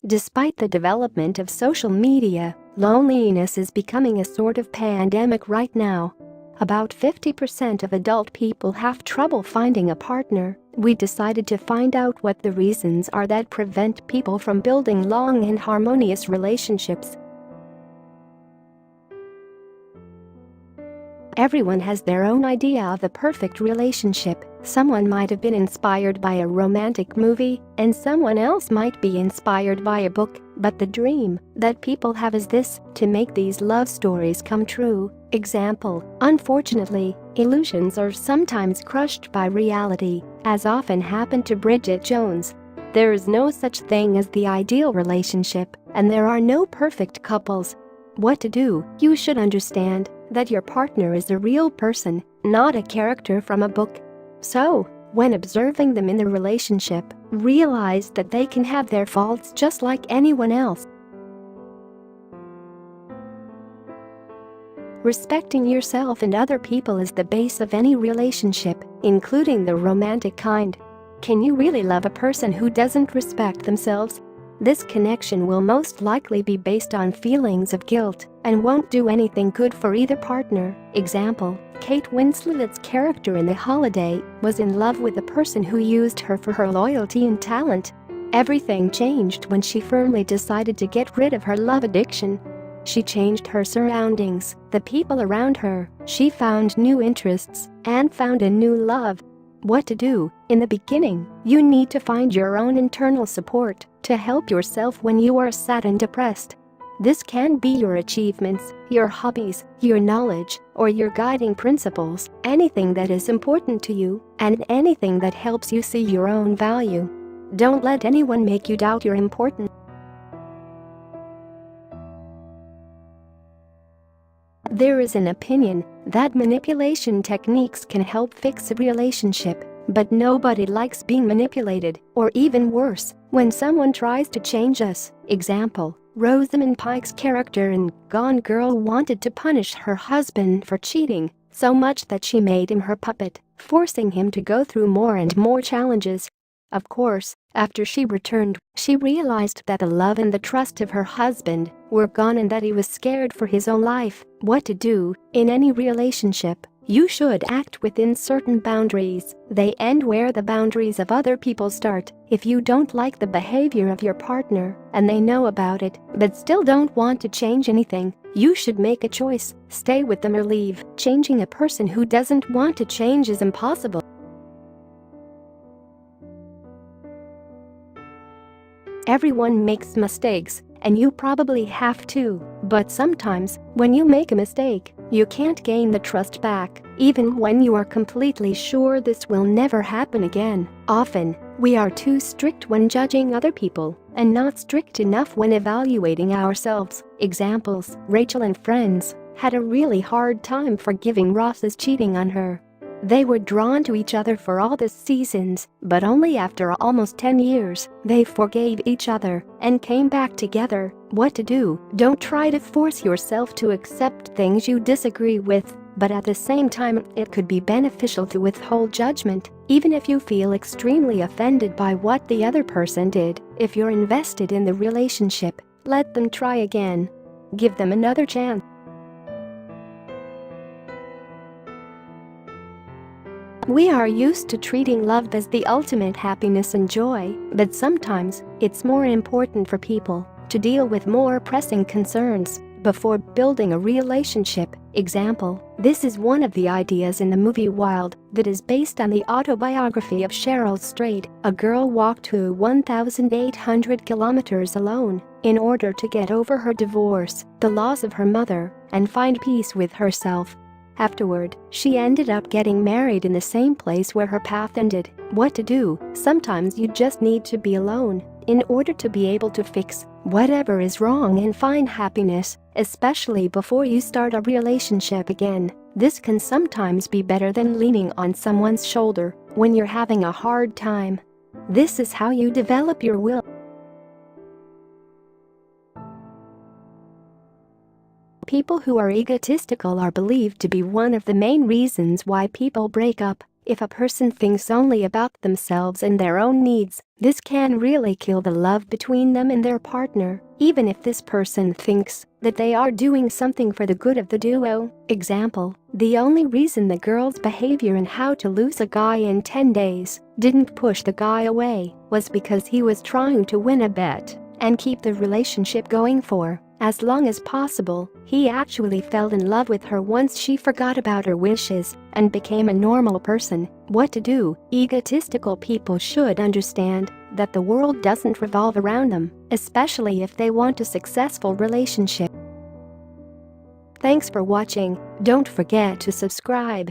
Despite the development of social media, loneliness is becoming a sort of pandemic right now. About 50% of adult people have trouble finding a partner. We decided to find out what the reasons are that prevent people from building long and harmonious relationships. Everyone has their own idea of the perfect relationship. Someone might have been inspired by a romantic movie, and someone else might be inspired by a book, but the dream that people have is this: to make these love stories come true. Example: unfortunately, illusions are sometimes crushed by reality, as often happened to Bridget Jones. There is no such thing as the ideal relationship, and there are no perfect couples. What to do? You should understand that your partner is a real person, not a character from a book. So, when observing them in the relationship, realize that they can have their faults just like anyone else. Respecting yourself and other people is the base of any relationship, including the romantic kind. Can you really love a person who doesn't respect themselves? This connection will most likely be based on feelings of guilt and won't do anything good for either partner. Example: Kate Winslet's character in The Holiday was in love with a person who used her for her loyalty and talent. Everything changed when she firmly decided to get rid of her love addiction. She changed her surroundings, the people around her, she found new interests, and found a new love. What to do? In the beginning, you need to find your own internal support to help yourself when you are sad and depressed. This can be your achievements, your hobbies, your knowledge, or your guiding principles, anything that is important to you, and anything that helps you see your own value. Don't let anyone make you doubt your importance. There is an opinion that manipulation techniques can help fix a relationship, but nobody likes being manipulated, or even worse, when someone tries to change us. Example: Rosamund Pike's character in Gone Girl wanted to punish her husband for cheating so much that she made him her puppet, forcing him to go through more and more challenges. Of course, after she returned, she realized that the love and the trust of her husband were gone and that he was scared for his own life. What to do? In any relationship, you should act within certain boundaries. They end where the boundaries of other people start. If you don't like the behavior of your partner, and they know about it, but still don't want to change anything, you should make a choice: stay with them or leave. Changing a person who doesn't want to change is impossible. Everyone makes mistakes, and you probably have too. But sometimes, when you make a mistake, you can't gain the trust back, even when you are completely sure this will never happen again. Often, we are too strict when judging other people, and not strict enough when evaluating ourselves. Examples: Rachel and Friends had a really hard time forgiving Ross's cheating on her. They were drawn to each other for all the seasons, but only after almost 10 years, they forgave each other and came back together. What to do? Don't try to force yourself to accept things you disagree with, but at the same time, it could be beneficial to withhold judgment, even if you feel extremely offended by what the other person did. If you're invested in the relationship, let them try again. Give them another chance. We are used to treating love as the ultimate happiness and joy, but sometimes it's more important for people to deal with more pressing concerns before building a relationship. Example: this is one of the ideas in the movie Wild that is based on the autobiography of Cheryl Strayed. A girl walked to 1,800 kilometers alone in order to get over her divorce, the loss of her mother, and find peace with herself. Afterward, she ended up getting married in the same place where her path ended. What to do? Sometimes you just need to be alone in order to be able to fix whatever is wrong and find happiness, especially before you start a relationship again. This can sometimes be better than leaning on someone's shoulder when you're having a hard time. This is how you develop your will. People who are egotistical are believed to be one of the main reasons why people break up. If a person thinks only about themselves and their own needs, this can really kill the love between them and their partner, even if this person thinks that they are doing something for the good of the duo. Example: the only reason the girl's behavior in How to Lose a Guy in 10 Days didn't push the guy away was because he was trying to win a bet and keep the relationship going for as long as possible. He actually fell in love with her once she forgot about her wishes and became a normal person. What to do? Egotistical people should understand that the world doesn't revolve around them, especially if they want a successful relationship. Thanks for watching. Don't forget to subscribe.